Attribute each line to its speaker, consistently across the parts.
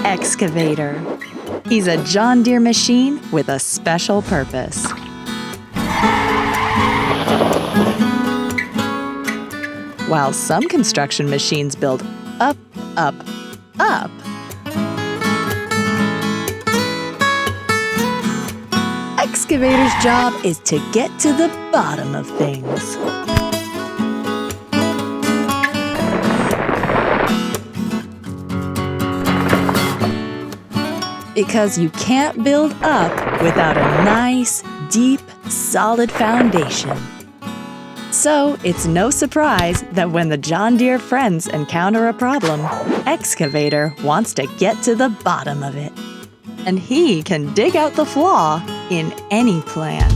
Speaker 1: Excavator. He's a John Deere machine with a special purpose. While some construction machines build up, up, up, Excavator's job is to get to the bottom of things. Because you can't build up without a nice, deep, solid foundation. So it's no surprise that when the John Deere friends encounter a problem, Excavator wants to get to the bottom of it. And he can dig out the flaw in any plan.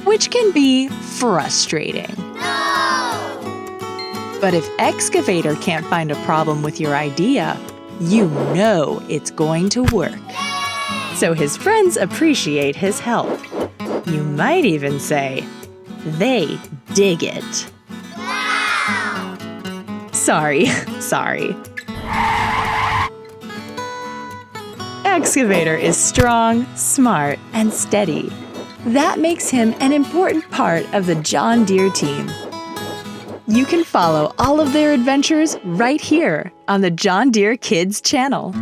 Speaker 1: Which can be frustrating. No! But if Excavator can't find a problem with your idea, you know it's going to work. So his friends appreciate his help. You might even say, they dig it. Wow! Sorry. Excavator is strong, smart, and steady. That makes him an important part of the John Deere team. You can follow all of their adventures right here on the John Deere Kids channel.